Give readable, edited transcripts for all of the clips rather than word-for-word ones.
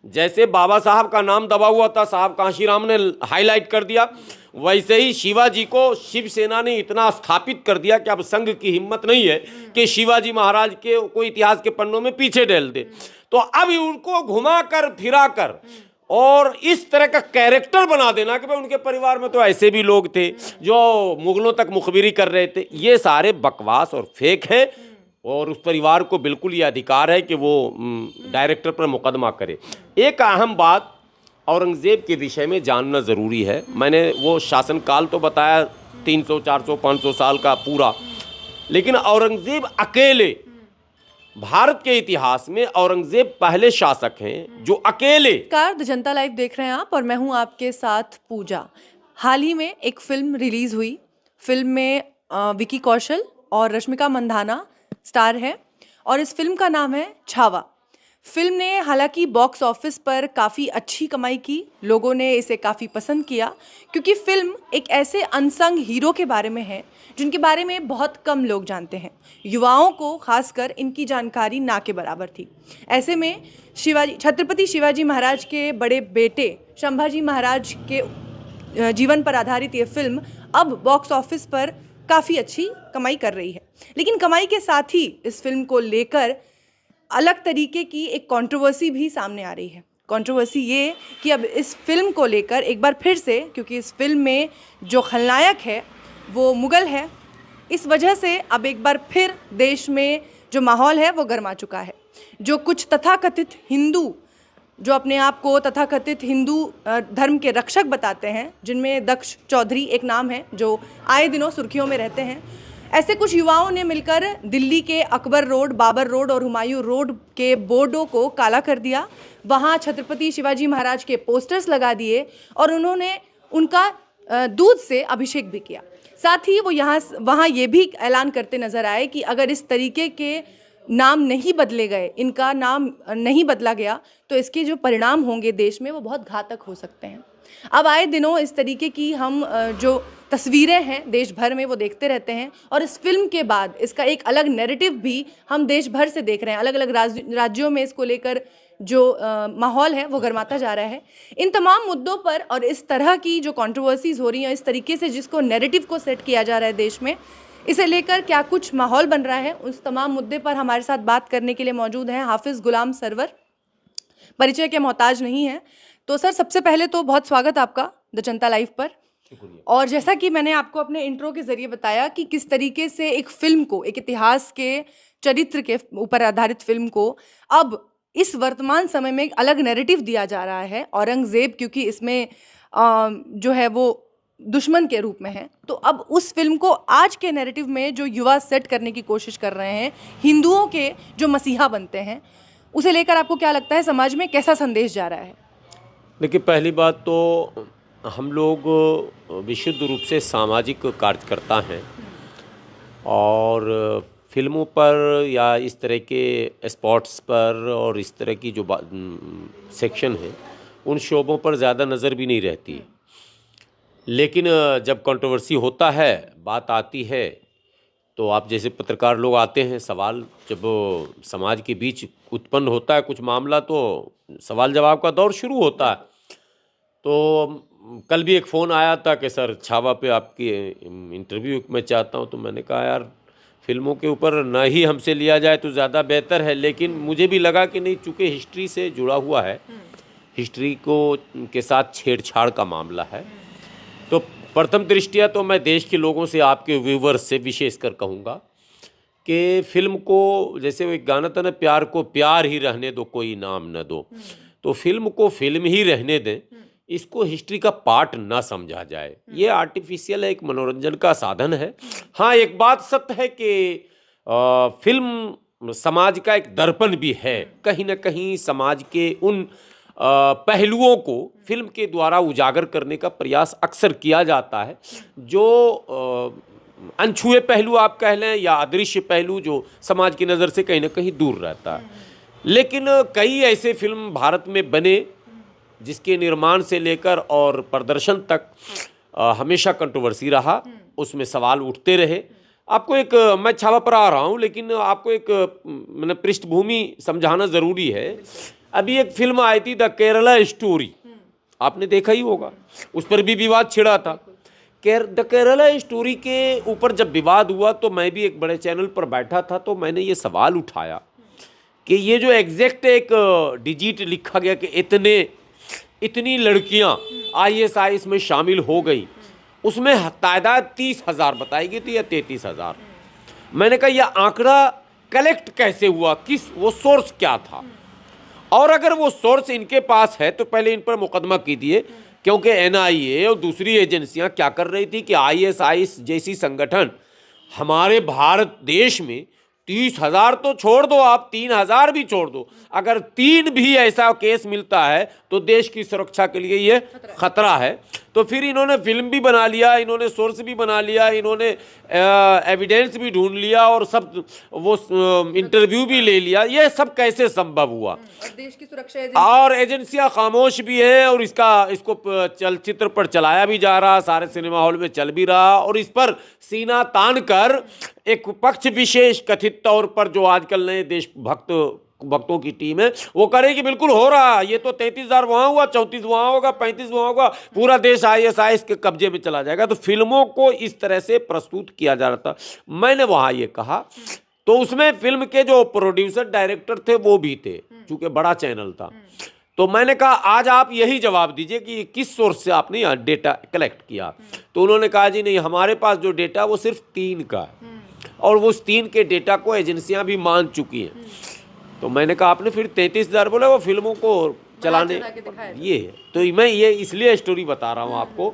जैसे बाबा साहब का नाम दबा हुआ था, साहब कांशीराम ने हाईलाइट कर दिया, वैसे ही शिवाजी को शिवसेना ने इतना स्थापित कर दिया कि अब संघ की हिम्मत नहीं है कि शिवाजी महाराज के कोई इतिहास के पन्नों में पीछे ढेल दे। तो अब उनको घुमा कर फिरा कर और इस तरह का कैरेक्टर बना देना कि भाई उनके परिवार में तो ऐसे भी लोग थे जो मुगलों तक मुखबिरी कर रहे थे, ये सारे बकवास और फेक हैं। और उस परिवार को बिल्कुल ये अधिकार है कि वो डायरेक्टर पर मुकदमा करे। एक अहम बात औरंगज़ेब के विषय में जानना ज़रूरी है। मैंने वो शासनकाल तो बताया 300, 400, 500 साल का पूरा, लेकिन औरंगज़ेब अकेले, भारत के इतिहास में औरंगज़ेब पहले शासक हैं जो अकेले। कार द जनता लाइव देख रहे हैं आप और मैं हूं आपके साथ पूजा। हाल ही में एक फिल्म रिलीज हुई। फिल्म में विकी कौशल और रश्मिका मंदाना स्टार है और इस फिल्म का नाम है छावा। फिल्म ने हालांकि बॉक्स ऑफिस पर काफ़ी अच्छी कमाई की, लोगों ने इसे काफ़ी पसंद किया क्योंकि फिल्म एक ऐसे अनसंग हीरो के बारे में है जिनके बारे में बहुत कम लोग जानते हैं। युवाओं को खासकर इनकी जानकारी ना के बराबर थी। ऐसे में छत्रपति शिवाजी महाराज के बड़े बेटे संभाजी महाराज के जीवन पर आधारित ये फिल्म अब बॉक्स ऑफिस पर काफ़ी अच्छी कमाई कर रही है। लेकिन कमाई के साथ ही इस फिल्म को लेकर अलग तरीके की एक कंट्रोवर्सी भी सामने आ रही है। कंट्रोवर्सी ये कि अब इस फिल्म को लेकर एक बार फिर से, क्योंकि इस फिल्म में जो खलनायक है वो मुगल है, इस वजह से अब एक बार फिर देश में जो माहौल है वो गर्मा चुका है। जो कुछ तथाकथित हिंदू, जो अपने आप को तथाकथित हिंदू धर्म के रक्षक बताते हैं, जिनमें दक्ष चौधरी एक नाम है जो आए दिनों सुर्खियों में रहते हैं, ऐसे कुछ युवाओं ने मिलकर दिल्ली के अकबर रोड, बाबर रोड और हुमायूं रोड के बोर्डों को काला कर दिया। वहाँ छत्रपति शिवाजी महाराज के पोस्टर्स लगा दिए और उन्होंने उनका दूध से अभिषेक भी किया। साथ ही वो वहाँ ये भी ऐलान करते नजर आए कि अगर इस तरीके के नाम नहीं बदले गए, इनका नाम नहीं बदला गया, तो इसके जो परिणाम होंगे देश में वो बहुत घातक हो सकते हैं। अब आए दिनों इस तरीके की हम जो तस्वीरें हैं देश भर में वो देखते रहते हैं और इस फिल्म के बाद इसका एक अलग नैरेटिव भी हम देश भर से देख रहे हैं। अलग अलग राज्यों में इसको लेकर जो माहौल है वो गर्माता जा रहा है। इन तमाम मुद्दों पर और इस तरह की जो कंट्रोवर्सीज हो रही हैं, इस तरीके से जिसको नैरेटिव को सेट किया जा रहा है देश में, इसे लेकर क्या कुछ माहौल बन रहा है, उस तमाम मुद्दे पर हमारे साथ बात करने के लिए मौजूद हैं हाफिज़ गुलाम सरवर। परिचय के मोहताज नहीं है। तो सर, सबसे पहले तो बहुत स्वागत आपका द जनता लाइव पर। और जैसा कि मैंने आपको अपने इंट्रो के जरिए बताया कि किस तरीके से एक फिल्म को, एक इतिहास के चरित्र के ऊपर आधारित फिल्म को अब इस वर्तमान समय में एक अलग नैरेटिव दिया जा रहा है। औरंगज़ेब क्योंकि इसमें जो है वो दुश्मन के रूप में है, तो अब उस फिल्म को आज के नैरेटिव में जो युवा सेट करने की कोशिश कर रहे हैं, हिंदुओं के जो मसीहा बनते हैं, उसे लेकर आपको क्या लगता है समाज में कैसा संदेश जा रहा है? देखिए, पहली बात तो हम लोग विशुद्ध रूप से सामाजिक कार्यकर्ता हैं और फिल्मों पर या इस तरह के स्पॉट्स पर और इस तरह की जो सेक्शन है उन शोबों पर ज़्यादा नज़र भी नहीं रहती। लेकिन जब कंट्रोवर्सी होता है, बात आती है, तो आप जैसे पत्रकार लोग आते हैं, सवाल जब समाज के बीच उत्पन्न होता है कुछ मामला, तो सवाल जवाब का दौर शुरू होता है। तो कल भी एक फ़ोन आया था कि सर छावा पे आपकी इंटरव्यू मैं चाहता हूँ। तो मैंने कहा यार, फिल्मों के ऊपर ना ही हमसे लिया जाए तो ज़्यादा बेहतर है। लेकिन मुझे भी लगा कि नहीं, चूँकि हिस्ट्री से जुड़ा हुआ है, हिस्ट्री को के साथ छेड़छाड़ का मामला है, तो प्रथम दृष्टिया तो मैं देश के लोगों से, आपके व्यूवर्स से विशेषकर कहूँगा कि फिल्म को, जैसे वो एक गाना था ना, प्यार को प्यार ही रहने दो, कोई नाम न दो, तो फिल्म को फिल्म ही रहने दें, इसको हिस्ट्री का पार्ट ना समझा जाए। ये आर्टिफिशियल है, एक मनोरंजन का साधन है। हाँ, एक बात सत्य है कि फिल्म समाज का एक दर्पण भी है। कहीं ना कहीं समाज के उन पहलुओं को फिल्म के द्वारा उजागर करने का प्रयास अक्सर किया जाता है, जो अनछुए पहलू आप कह लें या अदृश्य पहलू जो समाज की नज़र से कहीं ना कहीं दूर रहता है। लेकिन कई ऐसे फिल्म भारत में बने जिसके निर्माण से लेकर और प्रदर्शन तक हमेशा कंट्रोवर्सी रहा, उसमें सवाल उठते रहे। आपको एक, मैं छावा पर आ रहा हूँ, लेकिन आपको एक मैंने पृष्ठभूमि समझाना ज़रूरी है। अभी एक फिल्म आई थी द केरला स्टोरी, आपने देखा ही होगा, उस पर भी विवाद छिड़ा था। द केरला स्टोरी के ऊपर जब विवाद हुआ तो मैं भी एक बड़े चैनल पर बैठा था, तो मैंने ये सवाल उठाया कि ये जो एग्जैक्ट एक डिजिट लिखा गया कि इतनी लड़कियां ISIS में शामिल हो गई, उसमें तादाद 30,000 बताई गई थी या 33,000। मैंने कहा यह आंकड़ा कलेक्ट कैसे हुआ, वो सोर्स क्या था, और अगर वो सोर्स इनके पास है तो पहले इन पर मुकदमा कीजिए, क्योंकि NIA और दूसरी एजेंसियां क्या कर रही थी कि ISIS जैसी संगठन हमारे भारत देश में 30,000 तो छोड़ दो, आप 3,000 भी छोड़ दो, अगर 3 भी ऐसा केस मिलता है तो देश की सुरक्षा के लिए ये खतरा है। तो फिर इन्होंने फिल्म भी बना लिया, इन्होंने सोर्स भी बना लिया, इन्होंने एविडेंस भी ढूंढ लिया और सब वो इंटरव्यू भी ले लिया। ये सब कैसे संभव हुआ? और देश की सुरक्षा और एजेंसियां खामोश भी हैं, और इसको चलचित्र पर चलाया भी जा रहा, सारे सिनेमा हॉल में चल भी रहा, और इस पर सीना तान कर एक पक्ष विशेष कथित तौर पर जो आजकल नए देशभक्तों की टीम है वो करेगी बिल्कुल हो रहा, ये तो 33,000 वहां हुआ, 34 वहां होगा, 35 वहां होगा, पूरा देश ISIS के कब्जे में चला जाएगा। तो फिल्मों को इस तरह से प्रस्तुत किया जा रहा था। मैंने वहां ये कहा, तो उसमें फिल्म के जो प्रोड्यूसर डायरेक्टर थे वो भी थे, चूंकि बड़ा चैनल था। तो मैंने कहा आज आप यही जवाब दीजिए कि किस सोर्स से आपने यहाँ डेटा कलेक्ट किया। तो उन्होंने कहा जी नहीं, हमारे पास जो डेटा वो सिर्फ 3 का है, और वो उस 3 के डेटा को एजेंसियां भी मान चुकी हैं। तो मैंने कहा आपने फिर 33,000 बोला, वो फिल्मों को चलाने ये है। तो मैं ये इसलिए स्टोरी बता रहा हूँ आपको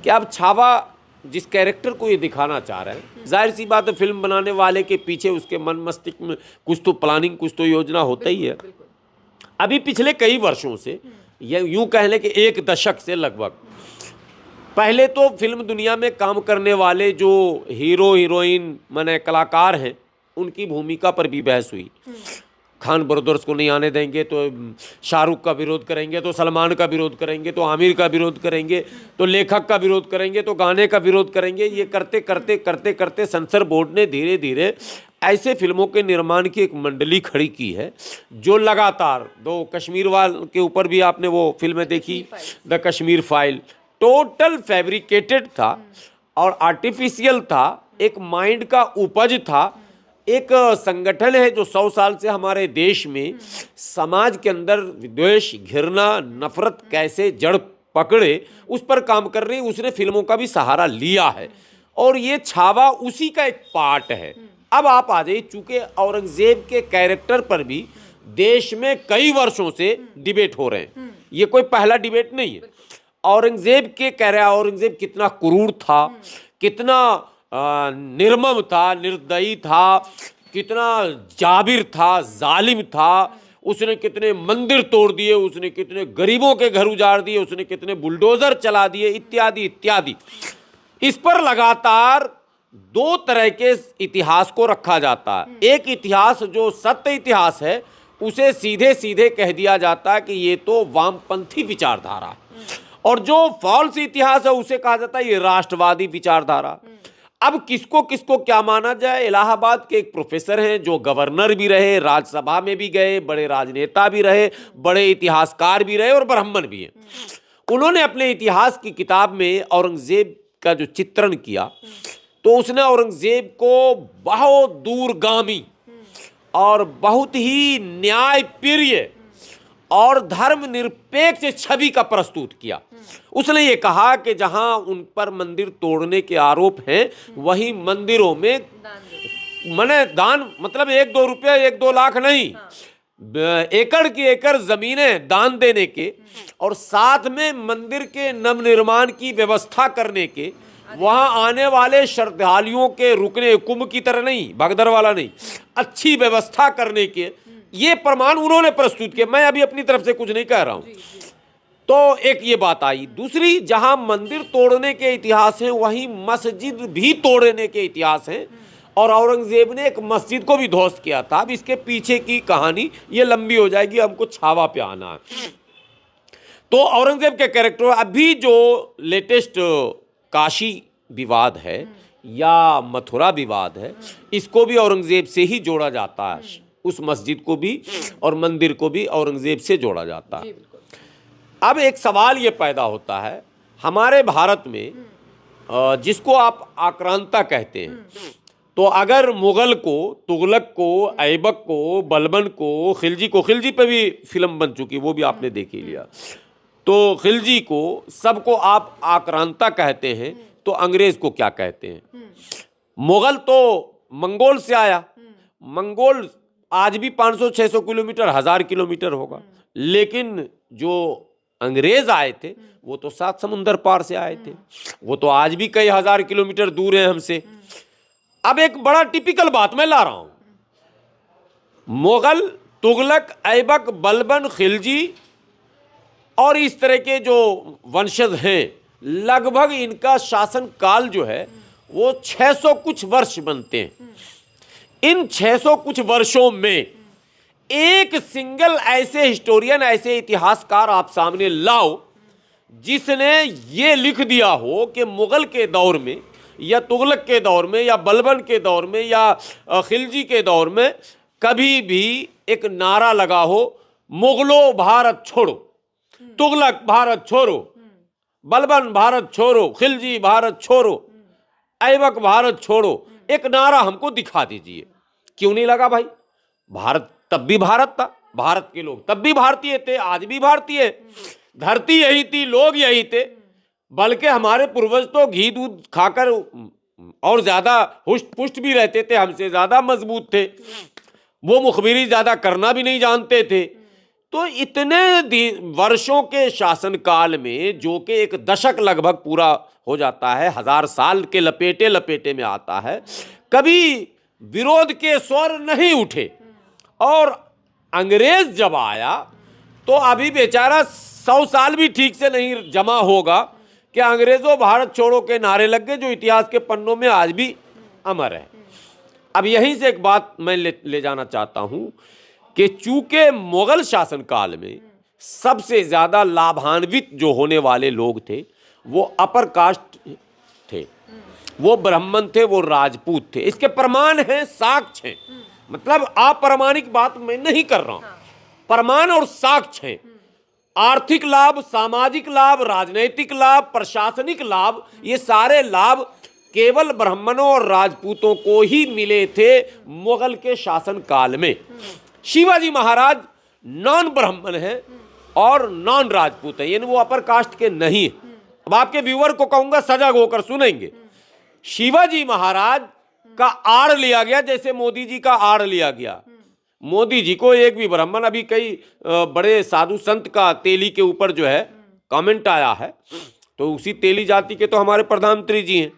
कि आप छावा जिस कैरेक्टर को ये दिखाना चाह रहे हैं, जाहिर सी बात है फिल्म बनाने वाले के पीछे उसके मन मस्तिष्क में कुछ तो प्लानिंग, कुछ तो योजना होता ही है। अभी पिछले कई वर्षों से, या यूं कह लें कि 1 दशक से लगभग, पहले तो फिल्म दुनिया में काम करने वाले जो हीरो हीरोइन माने कलाकार हैं उनकी भूमिका पर भी बहस हुई। खान ब्रदर्स को नहीं आने देंगे तो शाहरुख का विरोध करेंगे, तो सलमान का विरोध करेंगे, तो आमिर का विरोध करेंगे, तो लेखक का विरोध करेंगे, तो गाने का विरोध करेंगे। ये करते करते करते करते सेंसर बोर्ड ने धीरे धीरे ऐसे फिल्मों के निर्माण की एक मंडली खड़ी की है जो लगातार, दो कश्मीर वाल के ऊपर भी आपने वो फिल्में देखी, the Kashmir file, total fabricated था और आर्टिफिशियल था, एक माइंड का उपज था। एक संगठन है जो 100 साल से हमारे देश में समाज के अंदर विद्वेष, घृणा, नफरत कैसे जड़ पकड़े उस पर काम कर रही है, उसने फिल्मों का भी सहारा लिया है, और ये छावा उसी का एक पार्ट है। अब आप आ जाइए, चूंकि औरंगजेब के कैरेक्टर पर भी देश में कई वर्षों से डिबेट हो रहे हैं, ये कोई पहला डिबेट नहीं है। औरंगजेब के कह रहे हैं औरंगजेब कितना क्रूर था, कितना निर्मम था, निर्दयी था, कितना जाबिर था, जालिम था, उसने कितने मंदिर तोड़ दिए, उसने कितने गरीबों के घर उजाड़ दिए, उसने कितने बुलडोजर चला दिए, इत्यादि इत्यादि। इस पर लगातार 2 तरह के इतिहास को रखा जाता है। एक इतिहास जो सत्य इतिहास है उसे सीधे सीधे कह दिया जाता है कि ये तो वामपंथी विचारधारा है, और जो फॉल्स इतिहास है उसे कहा जाता है ये राष्ट्रवादी विचारधारा। अब किसको किसको क्या माना जाए? इलाहाबाद के एक प्रोफेसर हैं जो गवर्नर भी रहे, राज्यसभा में भी गए, बड़े राजनेता भी रहे, बड़े इतिहासकार भी रहे और ब्राह्मण भी हैं। उन्होंने अपने इतिहास की किताब में औरंगजेब का जो चित्रण किया तो उसने औरंगजेब को बहुत दूरगामी और बहुत ही न्यायप्रिय और धर्मनिरपेक्ष छवि का प्रस्तुत किया। उसने ये कहा कि जहां उन पर मंदिर तोड़ने के आरोप हैं वहीं मंदिरों में दान मतलब 1-2 रुपये, 1-2 लाख नहीं, एकड़ की एकड़ जमीनें दान देने के, और साथ में मंदिर के नवनिर्माण की व्यवस्था करने के, वहां आने वाले श्रद्धालुओं के रुकने, कुंभ की तरह नहीं, भगदड़ वाला नहीं, अच्छी व्यवस्था करने के, ये प्रमाण उन्होंने प्रस्तुत किए। मैं अभी अपनी तरफ से कुछ नहीं कह रहा हूं। तो एक ये बात आई। दूसरी, जहां मंदिर तोड़ने के इतिहास हैं वहीं मस्जिद भी तोड़ने के इतिहास हैं, और औरंगजेब ने एक मस्जिद को भी ध्वस्त किया था। अब इसके पीछे की कहानी ये लंबी हो जाएगी, हमको छावा पे आना है। तो औरंगजेब के कैरेक्टर, अभी जो लेटेस्ट काशी विवाद है या मथुरा विवाद है, इसको भी औरंगजेब से ही जोड़ा जाता है। उस मस्जिद को भी और मंदिर को भी औरंगज़ेब से जोड़ा जाता है। अब एक सवाल ये पैदा होता है हमारे भारत में, जिसको आप आक्रांता कहते हैं, तो अगर मुग़ल को, तुगलक को, ऐबक को, बलबन को, खिलजी पे भी फिल्म बन चुकी, वो भी आपने देख ही लिया, तो खिलजी को, सबको आप आक्रांता कहते हैं, तो अंग्रेज़ को क्या कहते हैं? मुग़ल तो मंगोल से आया, मंगोल आज भी 500-600 किलोमीटर, 1000 किलोमीटर होगा, लेकिन जो अंग्रेज आए थे वो तो 7 समुंदर पार से आए थे, वो तो आज भी कई 1000 किलोमीटर दूर हैं हमसे। अब एक बड़ा टिपिकल बात मैं ला रहा हूं, मुगल, तुगलक, ऐबक, बलबन, खिलजी और इस तरह के जो वंशज हैं, लगभग इनका शासन काल जो है वो 600 कुछ वर्ष बनते हैं। इन 600 कुछ वर्षों में एक सिंगल ऐसे हिस्टोरियन, ऐसे इतिहासकार आप सामने लाओ जिसने ये लिख दिया हो कि मुगल के दौर में या तुगलक के दौर में या बलबन के दौर में या खिलजी के दौर में कभी भी एक नारा लगा हो, मुगलों भारत छोड़ो, तुगलक भारत छोड़ो, बलबन भारत छोड़ो, खिलजी भारत छोड़ो, ऐबक भारत छोड़ो, एक नारा हमको दिखा दीजिए। क्यों नहीं लगा भाई? भारत तब भी भारत था, भारत के लोग तब भी भारतीय थे, आज भी भारतीय, धरती यही थी, लोग यही थे, बल्कि हमारे पूर्वज तो घी दूध खाकर और ज्यादा हुष्ट पुष्ट भी रहते थे, हमसे ज्यादा मजबूत थे, वो मुखबिरी ज्यादा करना भी नहीं जानते थे। तो इतने वर्षों के शासनकाल में, जो कि एक दशक लगभग पूरा हो जाता है, 1000 साल के लपेटे में आता है, कभी विरोध के स्वर नहीं उठे। और अंग्रेज जब आया तो अभी बेचारा 100 साल भी ठीक से नहीं जमा होगा कि अंग्रेजों भारत छोड़ो के नारे लग गए, जो इतिहास के पन्नों में आज भी अमर है। अब यहीं से एक बात मैं ले जाना चाहता हूं कि चूंकि मुगल शासनकाल में सबसे ज्यादा लाभान्वित जो होने वाले लोग थे वो अपर कास्ट थे, वो ब्राह्मण थे, वो राजपूत थे। इसके प्रमाण हैं, साक्ष्य हैं, मतलब अप्रामाणिक बात मैं नहीं कर रहा हूं, प्रमाण और साक्ष्य हैं। आर्थिक लाभ, सामाजिक लाभ, राजनैतिक लाभ, प्रशासनिक लाभ, ये सारे लाभ केवल ब्राह्मणों और राजपूतों को ही मिले थे मुगल के शासन काल में। शिवाजी महाराज नॉन ब्राह्मण हैं और नॉन राजपूत हैं, यानी वो अपर कास्ट के नहीं है। अब आपके व्यूअर को कहूंगा सजग होकर सुनेंगे। शिवाजी महाराज का आड़ लिया गया जैसे मोदी जी का आड़ लिया गया। मोदी जी को एक भी ब्राह्मण, अभी कई बड़े साधु संत का तेली के ऊपर जो है कमेंट आया है, तो उसी तेली जाति के तो हमारे प्रधानमंत्री जी हैं,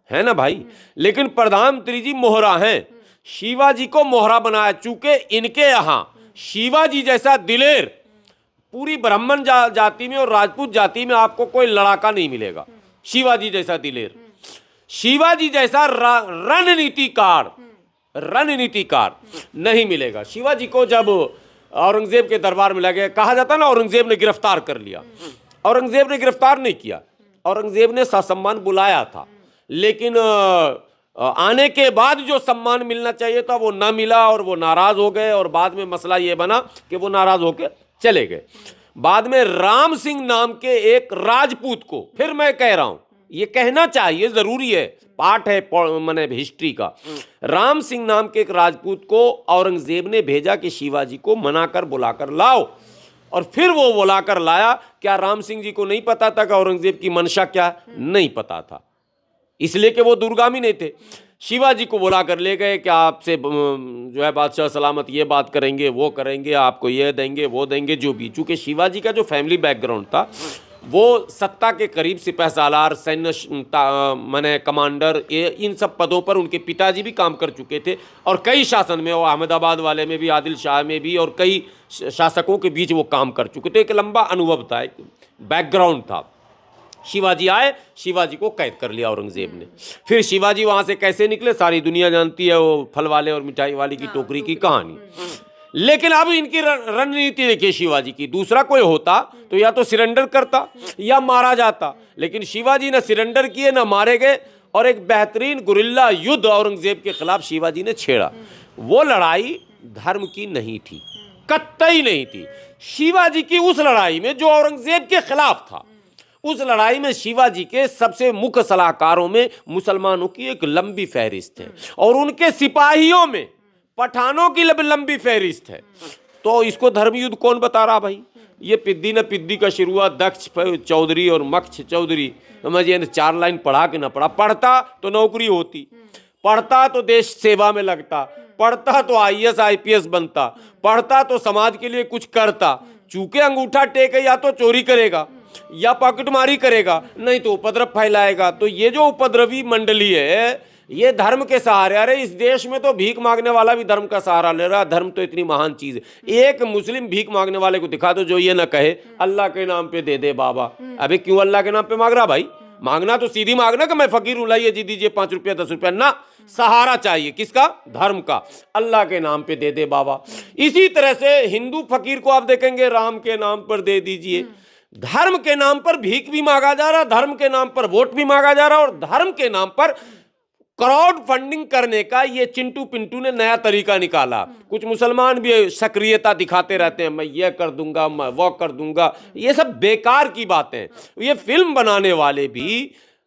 है ना भाई। लेकिन प्रधानमंत्री जी मोहरा हैं, शिवाजी को मोहरा बनाया, चूंकि इनके यहाँ शिवाजी जैसा दिलेर पूरी ब्राह्मण जाति में और राजपूत जाति में आपको कोई लड़ाका नहीं मिलेगा। शिवाजी जैसा दिलेर, शिवाजी जैसा रणनीतिकार नहीं मिलेगा। शिवाजी को जब औरंगजेब के दरबार में लगे, कहा जाता ना औरंगजेब ने गिरफ्तार कर लिया, औरंगजेब ने गिरफ्तार नहीं किया, औरंगजेब ने ससम्मान बुलाया था, लेकिन आने के बाद जो सम्मान मिलना चाहिए था वो ना मिला और वो नाराज हो गए। और बाद में मसला ये बना कि वो नाराज होकर चले गए। बाद में राम सिंह नाम के एक राजपूत को, फिर मैं कह रहा हूं, ये कहना चाहिए, जरूरी है, पार्ट है माने हिस्ट्री का, राम सिंह नाम के एक राजपूत को औरंगजेब ने भेजा कि शिवाजी को मनाकर बुलाकर लाओ। और फिर वो बुलाकर लाया। क्या राम सिंह जी को नहीं पता था कि औरंगजेब की मंशा क्या? नहीं पता था, इसलिए कि वो दूरगामी नहीं थे। शिवाजी को बुला कर ले गए कि आपसे जो है बादशाह सलामत ये बात करेंगे, वो करेंगे, आपको ये देंगे, वो देंगे, जो भी। चूँकि शिवाजी का जो फैमिली बैकग्राउंड था वो सत्ता के करीब सिपह सालार, सैन्य माने कमांडर, ये इन सब पदों पर उनके पिताजी भी काम कर चुके थे। और कई शासन में, वो अहमदाबाद वाले में भी, आदिल शाह में भी, और कई शासकों के बीच वो काम कर चुके थे। एक लंबा अनुभव था, एक बैकग्राउंड था। शिवाजी आए, शिवाजी को कैद कर लिया औरंगजेब ने। फिर शिवाजी वहां से कैसे निकले सारी दुनिया जानती है, वो फल वाले और मिठाई वाली की टोकरी की कहानी। लेकिन अब इनकी रणनीति देखिए शिवाजी की, दूसरा कोई होता तो या तो सिरेंडर करता या मारा जाता, लेकिन शिवाजी न सिरेंडर किए न मारे गए। और एक बेहतरीन गुरिल्ला युद्ध औरंगजेब के खिलाफ शिवाजी ने छेड़ा। वो लड़ाई धर्म की नहीं थी, कतई नहीं थी। शिवाजी की उस लड़ाई में जो औरंगजेब के खिलाफ था, उस लड़ाई में शिवाजी के सबसे मुख्य सलाहकारों में मुसलमानों की एक लंबी फहरिस्त है और उनके सिपाहियों में पठानों की लंबी फहरिस्त है। तो इसको धर्म युद्ध कौन बता रहा भाई? ये पिद्दी न पिद्दी का शुरुआत दक्ष चौधरी और मक्ष चौधरी, समझिए, 4 लाइन पढ़ा के ना पढ़ा। पढ़ता तो नौकरी होती, पढ़ता तो देश सेवा में लगता, पढ़ता तो IAS IPS बनता, पढ़ता तो समाज के लिए कुछ करता। चूंकि अंगूठा टेके या तो चोरी करेगा या पॉकेटमारी करेगा, नहीं तो उपद्रव फैलाएगा। तो ये जो उपद्रवी मंडली है, ये धर्म के सहारे। अरे इस देश में तो भीख मांगने वाला भी धर्म का सहारा ले रहा है। धर्म तो इतनी महान चीज है। एक मुस्लिम भीख मांगने वाले को दिखा दो जो ये ना कहे अल्लाह के नाम पे दे दे बाबा। अबे क्यों अल्लाह के नाम पे मांग रहा भाई? मांगना तो सीधी मांगना कि मैं फकीर हूं, लाइए जी दीजिए 5 रुपया 10 रुपया ना। सहारा चाहिए किसका? धर्म का। अल्लाह के नाम पे दे दे बाबा। इसी तरह से हिंदू फकीर को आप देखेंगे राम के नाम पर दे दीजिए। धर्म के नाम पर भीख भी मांगा जा रहा, धर्म के नाम पर वोट भी मांगा जा रहा, और धर्म के नाम पर क्राउड फंडिंग करने का ये चिंटू पिंटू ने नया तरीका निकाला। कुछ मुसलमान भी सक्रियता दिखाते रहते हैं, मैं ये कर दूंगा, मैं वो कर दूंगा। ये सब बेकार की बातें। ये फिल्म बनाने वाले भी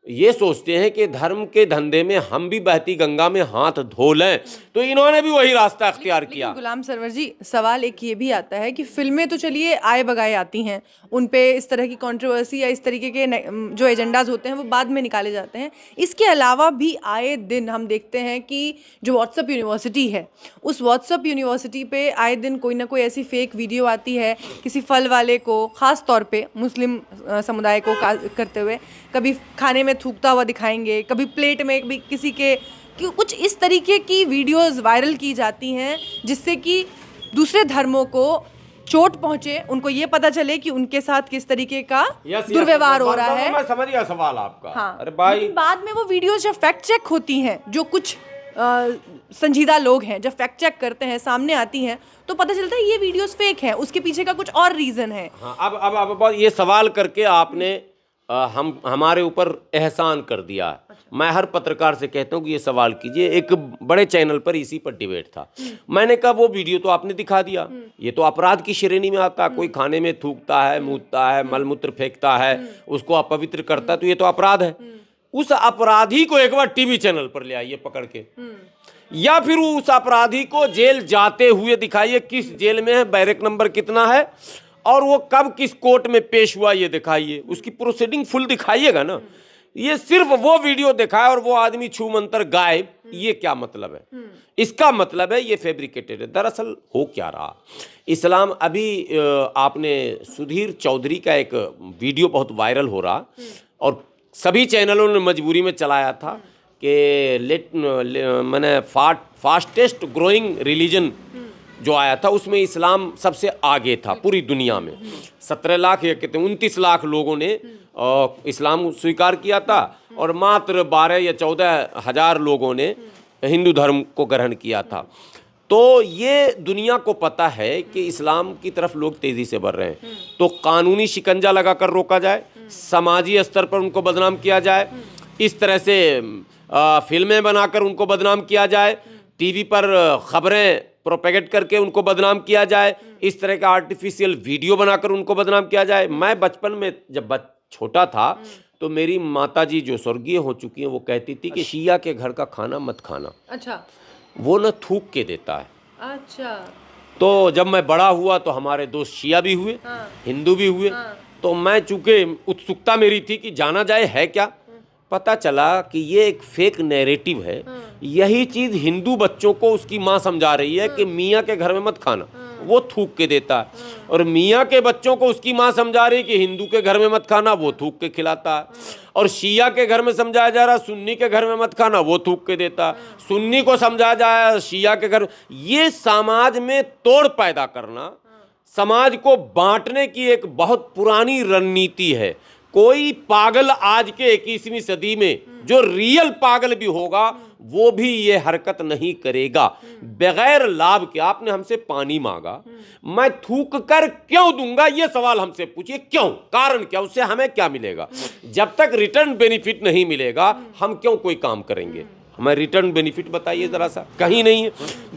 ये सोचते हैं कि धर्म के धंधे में हम भी बहती गंगा में हाथ धो लें, तो इन्होंने भी वही रास्ता अख्तियार किया। गुलाम सरवर जी, सवाल एक ये भी आता है कि फिल्में तो चलिए आए बगाए आती हैं, उन पे इस तरह की कंट्रोवर्सी या इस तरीके के जो एजेंडाज होते हैं वो बाद में निकाले जाते हैं। इसके अलावा भी आए दिन हम देखते हैं कि जो व्हाट्सएप यूनिवर्सिटी है, उस व्हाट्सएप यूनिवर्सिटी पे आए दिन कोई ना कोई ऐसी फेक वीडियो आती है किसी फल वाले को, ख़ास तौर पे मुस्लिम समुदाय को करते हुए। कभी खाने में थूकता हुआ दिखाएंगे, कभी प्लेट में भी किसी के कुछ इस तरीके की वीडियोस वायरल की जाती हैं जिससे कि दूसरे धर्मों को चोट पहुंचे, उनको ये पता चले कि उनके साथ किस तरीके का दुर्व्यवहार हो रहा है। मैं समझ गया सवाल आपका। हाँ, अरे भाई, बाद में वो वीडियोस जब फैक्ट चेक होती हैं, जो कुछ संजीदा लोग हैं जब फैक्ट चेक करते हैं, सामने आती हैं, तो पता चलता है ये वीडियोस फेक हैं, उसके पीछे का कुछ और रीजन है। हाँ, अब ये सवाल करके आपने हमारे ऊपर एहसान कर दिया। मैं हर पत्रकार से कहता हूँ कि ये सवाल कीजिए। एक बड़े चैनल पर इसी पर डिबेट था, मैंने कहा वो वीडियो तो आपने दिखा दिया, ये तो अपराध की श्रेणी में आता है। कोई खाने में थूकता है, मूतता है, मलमूत्र फेंकता है, उसको अपवित्र करता है, तो ये तो अपराध है। उस अपराधी को एक बार टीवी चैनल पर ले आइए पकड़ के, या फिर उस अपराधी को जेल जाते हुए दिखाइए, किस जेल में है, बैरक नंबर कितना है, और वो कब किस कोर्ट में पेश हुआ ये दिखाइए, उसकी प्रोसीडिंग फुल दिखाइएगा ना। ये सिर्फ वो वीडियो दिखाए और वो आदमी छू मंतर गायब, ये क्या मतलब है? इसका मतलब है ये फैब्रिकेटेड है। दरअसल हो क्या रहा, इस्लाम अभी आपने सुधीर चौधरी का एक वीडियो बहुत वायरल हो रहा और सभी चैनलों ने मजबूरी में चलाया था कि मैंने फास्टेस्ट ग्रोइंग रिलीजन जो आया था उसमें इस्लाम सबसे आगे था पूरी दुनिया में। 17 लाख या कितने 29 लाख लोगों ने इस्लाम स्वीकार किया था और मात्र 12 या 14 हज़ार लोगों ने हिंदू धर्म को ग्रहण किया था। तो ये दुनिया को पता है कि इस्लाम की तरफ लोग तेज़ी से बढ़ रहे हैं, तो कानूनी शिकंजा लगाकर रोका जाए, समाजी स्तर पर उनको बदनाम किया जाए, इस तरह से फिल्में बनाकर उनको बदनाम किया जाए, टीवी पर खबरें प्रोपेगेट करके उनको बदनाम किया जाए, इस तरह का आर्टिफिशियल वीडियो बनाकर उनको बदनाम किया जाए। मैं बचपन में जब छोटा था तो मेरी माताजी जो स्वर्गीय हो चुकी हैं वो कहती थी कि शिया के घर का खाना मत खाना। अच्छा। वो न थूक के देता है। अच्छा। तो जब मैं बड़ा हुआ तो हमारे दोस्त शिया भी हुए, हिंदू भी हुए, तो मैं चूंकि उत्सुकता मेरी थी कि जाना जाए है क्या, पता चला कि ये एक फेक नैरेटिव है। यही चीज़ हिंदू बच्चों को उसकी माँ समझा रही है कि मियाँ के घर में मत खाना, वो थूक के देता है, और मियाँ के बच्चों को उसकी माँ समझा रही है कि हिंदू के घर में मत खाना, वो थूक के खिलाता है, और शिया के घर में समझाया जा रहा है सुन्नी के घर में मत खाना, वो थूक के देता है, सुन्नी को समझाया जाए शिया के घर। ये समाज में तोड़ पैदा करना, समाज को बांटने की एक बहुत पुरानी रणनीति है। कोई पागल आज के 21वीं सदी में जो रियल पागल भी होगा वो भी ये हरकत नहीं करेगा बगैर लाभ के। आपने हमसे पानी मांगा, मैं थूक कर क्यों दूंगा, ये सवाल हमसे पूछिए, क्यों, कारण क्या, उससे हमें क्या मिलेगा? जब तक रिटर्न बेनिफिट नहीं मिलेगा हम क्यों कोई काम करेंगे? हमें रिटर्न बेनिफिट बताइए ज़रा सा, कहीं नहीं है।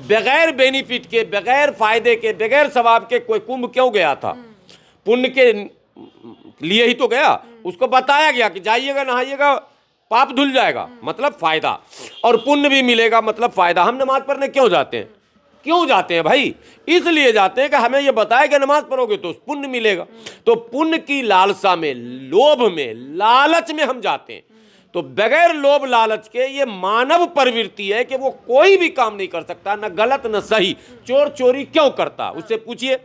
बगैर बेनिफिट के, बगैर फायदे के, बगैर सवाब के कोई कुंभ क्यों गया था? पुण्य के लिए ही तो गया। उसको बताया गया कि जाइएगा, नहाइएगा, पाप धुल जाएगा, मतलब फायदा, और पुण्य भी मिलेगा, मतलब फायदा। हम नमाज पढ़ने क्यों जाते हैं? क्यों जाते हैं भाई? इसलिए जाते हैं कि हमें यह बताया कि नमाज पढ़ोगे तो पुण्य मिलेगा। तो पुण्य की लालसा में, लोभ में, लालच में हम जाते हैं। तो बगैर लोभ लालच के ये मानव प्रवृत्ति है कि वो कोई भी काम नहीं कर सकता, न गलत न सही। चोर चोरी क्यों करता? उससे पूछिए,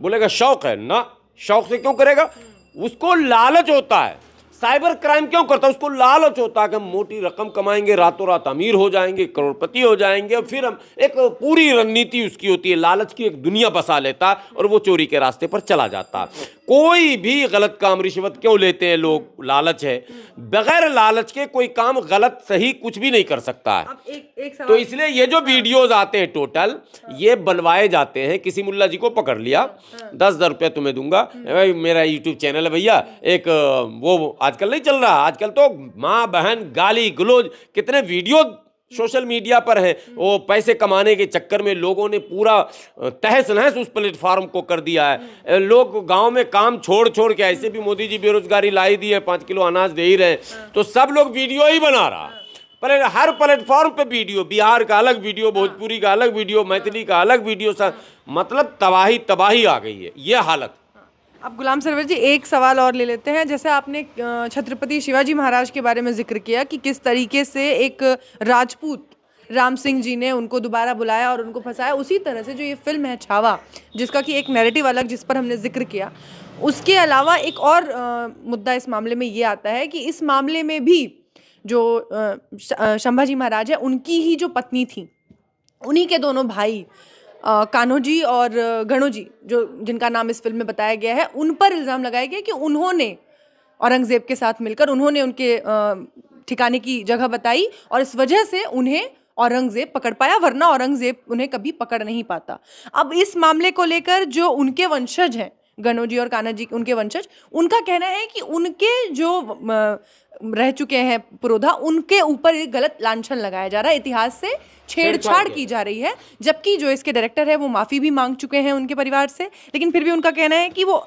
बोलेगा शौक है ना। शौक से क्यों करेगा? उसको लालच होता है। साइबर क्राइम क्यों करता है? उसको लालच होता है कि हम मोटी रकम कमाएंगे, रातों रात अमीर हो जाएंगे, करोड़पति हो जाएंगे, और फिर हम, एक पूरी रणनीति उसकी होती है, लालच की एक दुनिया बसा लेता और वो चोरी के रास्ते पर चला जाता। कोई भी गलत काम, रिश्वत क्यों लेते हैं लोग? लालच है। बगैर लालच के कोई काम गलत सही कुछ भी नहीं कर सकता है। अब एक तो इसलिए ये जो वीडियोज आते हैं टोटल, ये बनवाए जाते हैं। किसी मुल्ला जी को पकड़ लिया, 10,000 रुपया तुम्हें दूंगा, भाई मेरा यूट्यूब चैनल है भैया, एक वो आजकल नहीं चल रहा, आजकल तो माँ बहन गाली गलौज, कितने वीडियो सोशल मीडिया पर है। वो पैसे कमाने के चक्कर में लोगों ने पूरा तहस नहस उस प्लेटफार्म को कर दिया है। लोग गांव में काम छोड़ छोड़ के, ऐसे भी मोदी जी बेरोजगारी लाई दी है, 5 किलो अनाज दे ही रहे, तो सब लोग वीडियो ही बना रहा। पर हर प्लेटफॉर्म पे वीडियो, बिहार का अलग वीडियो, भोजपुरी का अलग वीडियो, मैथिली का अलग वीडियो, मतलब तबाही तबाही आ गई है ये हालत। अब गुलाम सरवर जी, एक सवाल और ले लेते हैं। जैसे आपने छत्रपति शिवाजी महाराज के बारे में जिक्र किया कि किस तरीके से एक राजपूत राम सिंह जी ने उनको दोबारा बुलाया और उनको फंसाया, उसी तरह से जो ये फिल्म है छावा, जिसका कि एक नैरेटिव अलग, जिस पर हमने जिक्र किया, उसके अलावा एक और मुद्दा इस मामले में ये आता है कि इस मामले में भी जो संभाजी महाराज है, उनकी ही जो पत्नी थी, उन्हीं के दोनों भाई कान्होजी और गणोजी, जो जिनका नाम इस फिल्म में बताया गया है, उन पर इल्ज़ाम लगाया गया कि उन्होंने औरंगज़ेब के साथ मिलकर उन्होंने उनके ठिकाने की जगह बताई और इस वजह से उन्हें औरंगज़ेब पकड़ पाया, वरना औरंगज़ेब उन्हें कभी पकड़ नहीं पाता। अब इस मामले को लेकर जो उनके वंशज हैं, गणोजी और कान्हा जी, उनके वंशज, उनका कहना है कि उनके जो रह चुके हैं पुरोधा, उनके ऊपर एक गलत लांछन लगाया जा रहा है, इतिहास से छेड़छाड़ की जा रही है। जबकि जो इसके डायरेक्टर है वो माफ़ी भी मांग चुके हैं उनके परिवार से, लेकिन फिर भी उनका कहना है कि वो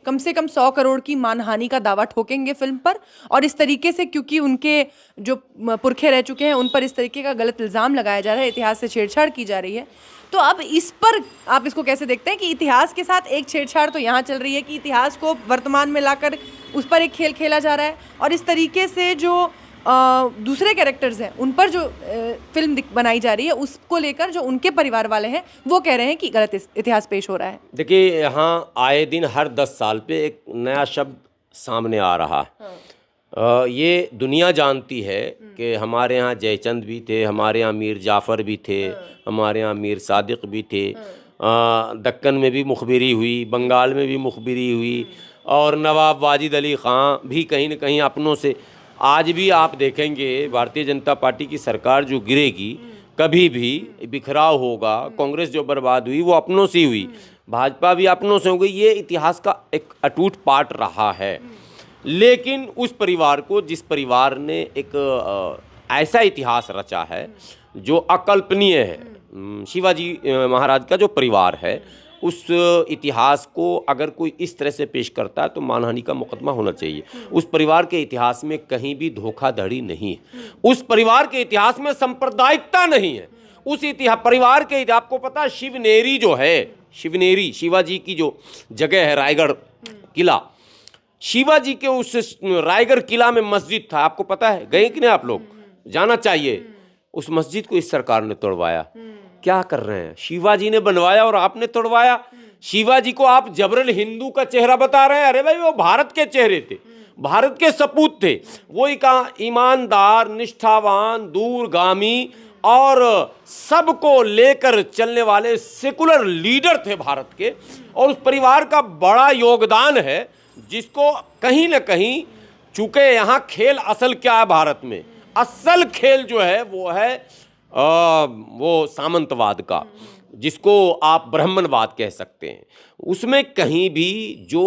कम से कम 100 करोड़ की मानहानि का दावा ठोकेंगे फिल्म पर। और इस तरीके से, क्योंकि उनके जो पुरखे रह चुके हैं उन पर इस तरीके का गलत इल्ज़ाम लगाया जा रहा है, इतिहास से छेड़छाड़ की जा रही है। तो अब इस पर आप इसको कैसे देखते हैं कि इतिहास के साथ एक छेड़छाड़ तो यहाँ चल रही है कि इतिहास को वर्तमान में लाकर उस पर एक खेल खेला जा रहा है, और इस तरीके से जो दूसरे कैरेक्टर्स हैं उन पर जो फिल्म बनाई जा रही है, उसको लेकर जो उनके परिवार वाले हैं वो कह रहे हैं कि गलत इतिहास पेश हो रहा है। देखिए, यहाँ आए दिन हर 10 साल पे एक नया शब्द सामने आ रहा है। ये दुनिया जानती है कि हमारे यहाँ जयचंद भी थे, हमारे यहाँ मीर जाफ़र भी थे, हमारे यहाँ मीर सादिक भी थे, दक्कन में भी मुखबिरी हुई, बंगाल में भी मुखबिरी हुई, और नवाब वाजिद अली ख़ां भी कहीं न कहीं अपनों से। आज भी आप देखेंगे भारतीय जनता पार्टी की सरकार जो गिरेगी, कभी भी बिखराव होगा, कांग्रेस जो बर्बाद हुई वो अपनों से हुई, भाजपा भी अपनों से हो गई। ये इतिहास का एक अटूट पार्ट रहा है। लेकिन उस परिवार को, जिस परिवार ने एक ऐसा इतिहास रचा है जो अकल्पनीय है, शिवाजी महाराज का जो परिवार है, उस इतिहास को अगर कोई इस तरह से पेश करता है तो मानहानि का मुकदमा होना चाहिए। उस परिवार के इतिहास में कहीं भी धोखाधड़ी नहीं है, उस परिवार के इतिहास में सांप्रदायिकता नहीं है। उस परिवार के, आपको पता है शिवनेरी जो है, शिवनेरी शिवाजी की जो जगह है, रायगढ़ किला, शिवाजी के उस रायगढ़ किला में मस्जिद था, आपको पता है? गए कि नहीं आप लोग? जाना चाहिए। उस मस्जिद को इस सरकार ने तोड़वाया। क्या कर रहे हैं? शिवाजी ने बनवाया और आपने तोड़वाया। शिवाजी को आप जबरन हिंदू का चेहरा बता रहे हैं। अरे भाई, वो भारत के चेहरे थे, भारत के सपूत थे। वो एक ईमानदार, निष्ठावान, दूरगामी और सबको लेकर चलने वाले सेकुलर लीडर थे भारत के। और उस परिवार का बड़ा योगदान है, जिसको कहीं ना कहीं, चूंकि यहाँ खेल असल क्या है भारत में, असल खेल जो है वो है वो सामंतवाद का, जिसको आप ब्राह्मणवाद कह सकते हैं। उसमें कहीं भी जो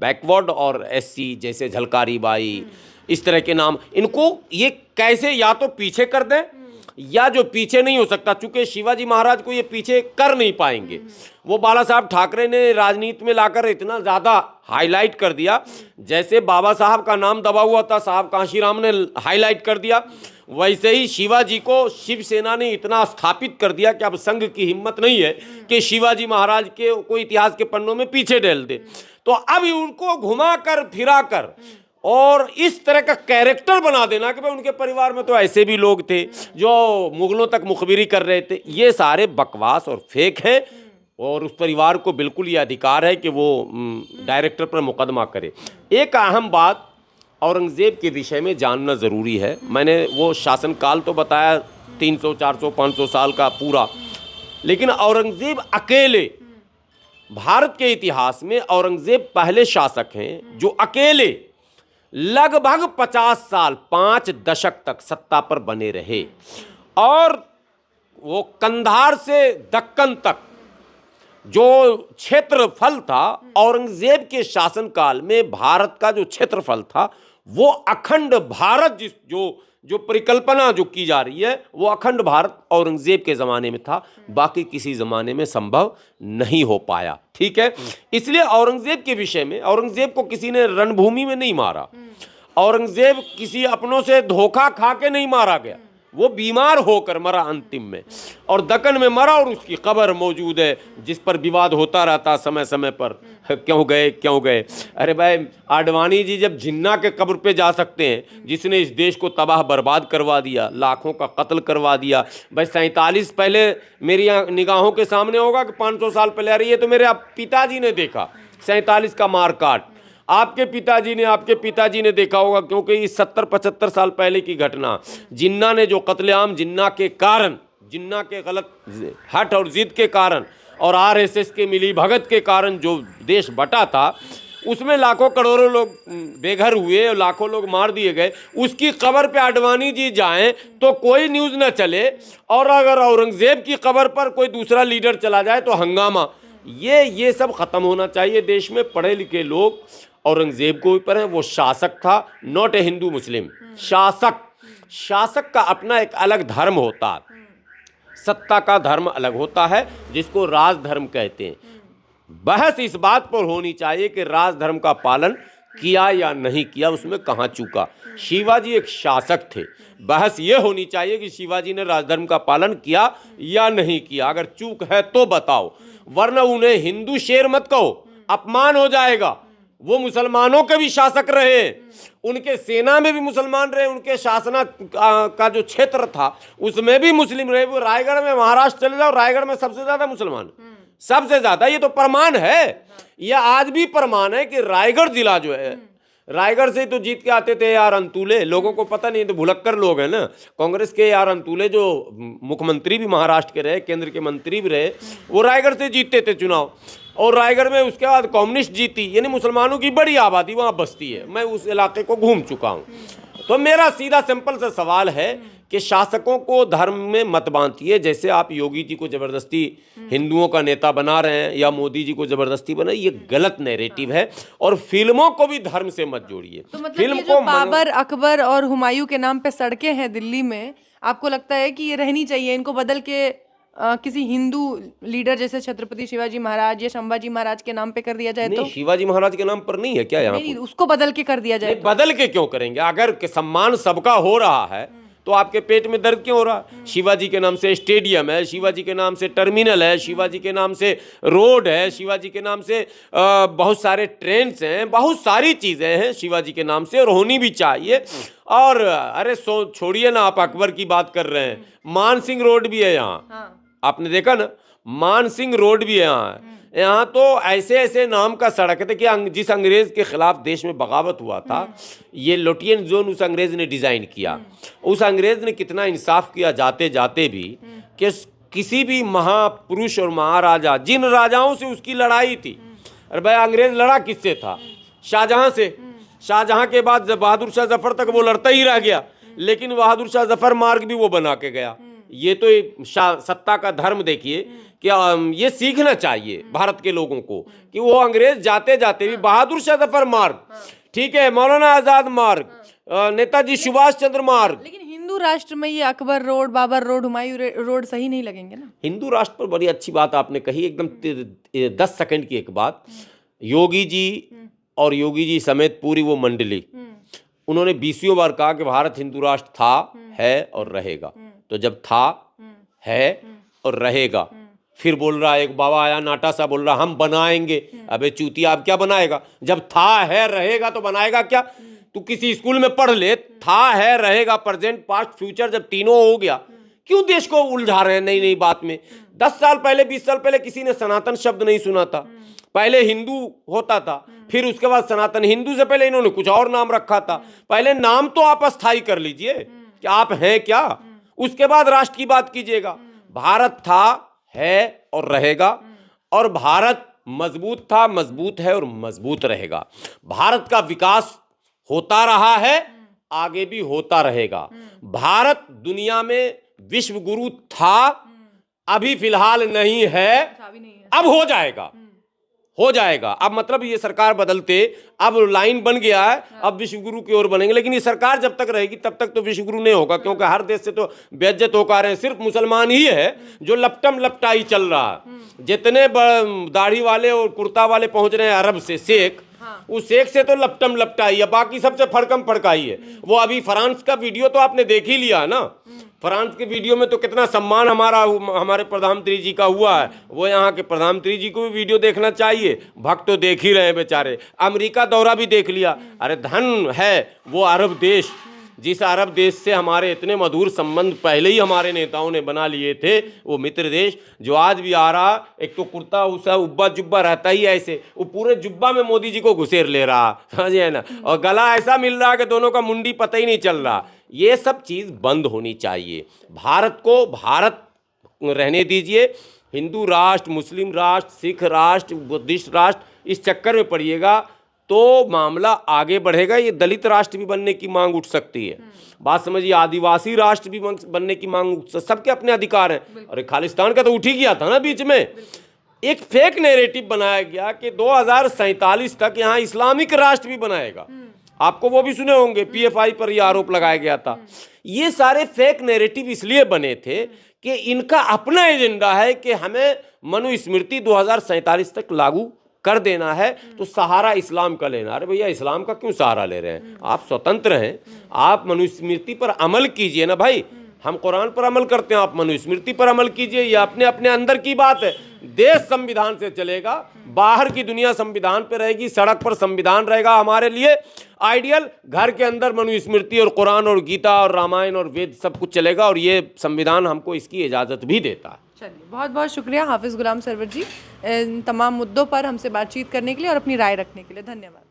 बैकवर्ड और एससी जैसे झलकारी बाई, इस तरह के नाम, इनको ये कैसे या तो पीछे कर दें या जो पीछे नहीं हो सकता, चूंकि शिवाजी महाराज को ये पीछे कर नहीं पाएंगे। वो बाला साहब ठाकरे ने राजनीति में लाकर इतना ज़्यादा हाईलाइट कर दिया, जैसे बाबा साहब का नाम दबा हुआ था, साहब कांशीराम ने हाईलाइट कर दिया, वैसे ही शिवाजी को शिवसेना ने इतना स्थापित कर दिया कि अब संघ की हिम्मत नहीं है कि शिवाजी महाराज के कोई इतिहास के पन्नों में पीछे ढेल दे। तो अब उनको घुमा कर फिरा कर और इस तरह का कैरेक्टर बना देना कि भाई उनके परिवार में तो ऐसे भी लोग थे जो मुगलों तक मुखबिरी कर रहे थे, ये सारे बकवास और फेक हैं। और उस परिवार को बिल्कुल ये अधिकार है कि वो डायरेक्टर पर मुकदमा करे। एक अहम बात औरंगज़ेब के विषय में जानना ज़रूरी है। मैंने वो शासनकाल तो बताया 300, 400, 500 साल का पूरा, लेकिन औरंगज़ेब अकेले, भारत के इतिहास में औरंगज़ेब पहले शासक हैं जो अकेले लगभग 50 साल, 5 दशक तक सत्ता पर बने रहे। और वो कंधार से दक्कन तक जो क्षेत्रफल था, औरंगज़ेब के शासनकाल में भारत का जो क्षेत्रफल था वो अखंड भारत, जो परिकल्पना जो की जा रही है वो अखंड भारत औरंगज़ेब के ज़माने में था, बाकी किसी ज़माने में संभव नहीं हो पाया। ठीक है, इसलिए औरंगज़ेब के विषय में, औरंगज़ेब को किसी ने रणभूमि में नहीं मारा, औरंगज़ेब किसी अपनों से धोखा खा के नहीं मारा गया, वो बीमार होकर मरा अंतिम में, और दक्कन में मरा और उसकी कब्र मौजूद है, जिस पर विवाद होता रहता समय समय पर, क्यों गए क्यों गए। अरे भाई, आडवाणी जी जब जिन्ना के कब्र पे जा सकते हैं, जिसने इस देश को तबाह बर्बाद करवा दिया, लाखों का कत्ल करवा दिया। भाई 47 पहले मेरी निगाहों के सामने होगा कि 500 साल पहले, आ रही है तो मेरे पिताजी ने देखा 47 का मारकाट, आपके पिताजी ने देखा होगा, क्योंकि इस 70-75 साल पहले की घटना, जिन्ना ने जो कत्लेआम, जिन्ना के कारण, जिन्ना के गलत हट और जिद के कारण और आरएसएस के मिली भगत के कारण जो देश बटा था, उसमें लाखों करोड़ों लोग बेघर हुए और लाखों लोग मार दिए गए। उसकी कब्र पे आडवाणी जी जाएं तो कोई न्यूज़ न चले, और अगर औरंगज़ेब की कब्र पर कोई दूसरा लीडर चला जाए तो हंगामा। ये सब ख़त्म होना चाहिए देश में। पढ़े लिखे लोग औरंगज़ेब को ऊपर है, वो शासक था, नॉट ए हिंदू मुस्लिम, शासक का अपना एक अलग धर्म होता है, सत्ता का धर्म अलग होता है, जिसको राजधर्म कहते हैं। बहस इस बात पर होनी चाहिए कि राजधर्म का पालन किया या नहीं किया, उसमें कहाँ चूका। शिवाजी एक शासक थे, बहस ये होनी चाहिए कि शिवाजी ने राजधर्म का पालन किया या नहीं किया। अगर चूक है तो बताओ, वरना उन्हें हिंदू शेर मत कहो, अपमान हो जाएगा। वो मुसलमानों के भी शासक रहे, उनके सेना में भी मुसलमान रहे, उनके शासना का जो क्षेत्र था उसमें भी मुस्लिम रहे। वो रायगढ़ में, महाराष्ट्र चले जाओ, रायगढ़ में सबसे ज्यादा मुसलमान, सबसे ज्यादा। ये तो प्रमाण है, ये आज भी प्रमाण है कि रायगढ़ जिला जो है, रायगढ़ से तो जीत के आते थे यार अंतुले, लोगों को पता नहीं, तो भुलक्कर लोग हैं ना। कांग्रेस के यार अंतुले जो मुख्यमंत्री भी महाराष्ट्र के रहे, केंद्र के मंत्री भी रहे, वो रायगढ़ से जीतते थे चुनाव। और रायगढ़ में उसके बाद कम्युनिस्ट जीती, यानी मुसलमानों की बड़ी आबादी वहाँ बसती है। मैं उस इलाके को घूम चुका हूँ। तो मेरा सीधा सिंपल सा सवाल है कि शासकों को धर्म में मत बांटिए। जैसे आप योगी जी को ज़बरदस्ती हिंदुओं का नेता बना रहे हैं या मोदी जी को ज़बरदस्ती बना, ये गलत नैरेटिव है। और फिल्मों को भी धर्म से मत जोड़िए। तो मतलब फिल्म ये जो को बाबर, अकबर और हुमायूं के नाम पे सड़कें हैं दिल्ली में, आपको लगता है कि ये रहनी चाहिए, इनको बदल के किसी हिंदू लीडर जैसे छत्रपति शिवाजी महाराज या संभाजी महाराज के नाम पे कर दिया जाए? तो शिवाजी महाराज के नाम पर नहीं है क्या यहाँ? नहीं, उसको बदल के कर दिया जाए। बदल के क्यों करेंगे? अगर सम्मान सबका हो रहा है तो आपके पेट में दर्द क्यों हो रहा है? शिवाजी के नाम से स्टेडियम है, शिवाजी के नाम से टर्मिनल है, शिवाजी के नाम से रोड है, शिवाजी के नाम से बहुत सारे ट्रेन्स हैं, बहुत सारी चीज़ें हैं शिवाजी के नाम से, और होनी भी चाहिए। और अरे छोड़िए ना, आप अकबर की बात कर रहे हैं, मान सिंह रोड भी है यहाँ। आपने देखा ना, मान सिंह रोड भी है यहाँ तो ऐसे ऐसे नाम का सड़क है कि जिस अंग्रेज के खिलाफ देश में बगावत हुआ था, ये लोटियन जोन उस अंग्रेज ने डिज़ाइन किया। उस अंग्रेज ने कितना इंसाफ किया जाते जाते भी, कि किसी भी महापुरुष और महाराजा, जिन राजाओं से उसकी लड़ाई थी, अरे भाई अंग्रेज लड़ा किससे था? शाहजहां से। शाहजहां के बाद बहादुर शाह जफर तक वो लड़ता ही रह गया, लेकिन बहादुर शाह जफर मार्ग भी वो बना के गया। ये तो सत्ता का धर्म देखिए कि ये सीखना चाहिए भारत के लोगों को कि वो अंग्रेज जाते जाते भी बहादुर शाह जफर मार्ग, ठीक है, मौलाना आज़ाद मार्ग, नेताजी सुभाष चंद्र मार्ग। लेकिन हिंदू राष्ट्र में ये Akbar road, Babar road, Humayun road सही नहीं लगेंगे ना? हिंदू राष्ट्र पर बड़ी अच्छी बात आपने कही, एकदम 10 सेकंड की एक बात। योगी जी और योगी जी समेत पूरी वो मंडली, उन्होंने 20 बार कहा कि भारत हिंदू राष्ट्र था, है और रहेगा। तो जब था, है और रहेगा, फिर बोल रहा है एक बाबा आया नाटा सा बोल रहा हम बनाएंगे। अबे चूतिया, आप क्या बनाएगा? जब था, है, रहेगा तो बनाएगा क्या? तू किसी स्कूल में पढ़ ले, था, है, रहेगा, प्रेजेंट, पास्ट, फ्यूचर जब तीनों हो गया, क्यों देश को उलझा रहे हैं नई नई बात में? 10 साल पहले, 20 साल पहले किसी ने सनातन शब्द नहीं सुना था। पहले हिंदू होता था, फिर उसके बाद सनातन। हिंदू से पहले इन्होंने कुछ और नाम रखा था। पहले नाम तो आप अस्थायी कर लीजिए कि आप हैं क्या, उसके बाद राष्ट्र की बात कीजिएगा। भारत था, है और रहेगा, और भारत मजबूत था, मजबूत है और मजबूत रहेगा। भारत का विकास होता रहा है, आगे भी होता रहेगा। भारत दुनिया में विश्व गुरु था, अभी फिलहाल नहीं है, अब हो जाएगा, हो जाएगा। अब मतलब ये सरकार बदलते अब लाइन बन गया है, अब विश्व गुरु की ओर बनेंगे। लेकिन ये सरकार जब तक रहेगी तब तक तो विश्व गुरु नहीं होगा, क्योंकि हर देश से तो बेइज्जत होकर आ रहे हैं। सिर्फ मुसलमान ही है जो लपटम लपटाई चल रहा है। जितने दाढ़ी वाले और कुर्ता वाले पहुंच रहे हैं अरब से, शेख, उस शेख से तो लपटम लपटाई है, बाकी सबसे फड़कम फड़काई है। वो अभी फ्रांस का वीडियो तो आपने देख ही लिया ना। फ्रांस के वीडियो में तो कितना सम्मान हमारे प्रधानमंत्री जी का हुआ है। वो यहाँ के प्रधानमंत्री जी को भी वीडियो देखना चाहिए। भक्त तो देख ही रहे हैं बेचारे। अमेरिका दौरा भी देख लिया। अरे धन है वो अरब देश, जिस अरब देश से हमारे इतने मधुर संबंध पहले ही हमारे नेताओं ने बना लिए थे, वो मित्र देश जो आज भी आ रहा। एक तो कुर्ता उसा उब्बा जुब्बा रहता ही ऐसे, वो पूरे जुब्बा में मोदी जी को घुसेर ले रहा, समझे ना, और गला ऐसा मिल रहा कि दोनों का मुंडी पता ही नहीं चल रहा। ये सब चीज़ बंद होनी चाहिए। भारत को भारत रहने दीजिए। हिंदू राष्ट्र, मुस्लिम राष्ट्र, सिख राष्ट्र, बुद्धिस्ट राष्ट्र, इस चक्कर में पड़िएगा तो मामला आगे बढ़ेगा। ये दलित राष्ट्र भी बनने की मांग उठ सकती है, बात समझिए। आदिवासी राष्ट्र भी बनने की मांग उठ, सबके अपने अधिकार हैं। और खालिस्तान का तो उठ ही गया था ना बीच में। एक फेक नैरेटिव बनाया गया कि 2047 तक यहाँ इस्लामिक राष्ट्र भी बनाएगा। आपको वो भी सुने होंगे, पीएफआई पर यह आरोप लगाया गया था। ये सारे फेक नैरेटिव इसलिए बने थे कि इनका अपना एजेंडा है कि हमें मनुस्मृति 2047 तक लागू कर देना है, तो सहारा इस्लाम का लेना। अरे भैया, इस्लाम का क्यों सहारा ले रहे हैं? आप स्वतंत्र हैं, आप मनुस्मृति पर अमल कीजिए ना भाई। हम कुरान पर अमल करते हैं, आप मनुस्मृति पर अमल कीजिए। ये अपने अपने अंदर की बात है। देश संविधान से चलेगा, बाहर की दुनिया संविधान पे रहेगी, सड़क पर संविधान रहेगा हमारे लिए आइडियल। घर के अंदर मनुस्मृति और कुरान और गीता और रामायण और वेद सब कुछ चलेगा, और ये संविधान हमको इसकी इजाज़त भी देता है। चलिए, बहुत बहुत शुक्रिया हाफिज़ गुलाम सरवर जी इन तमाम मुद्दों पर हमसे बातचीत करने के लिए और अपनी राय रखने के लिए। धन्यवाद।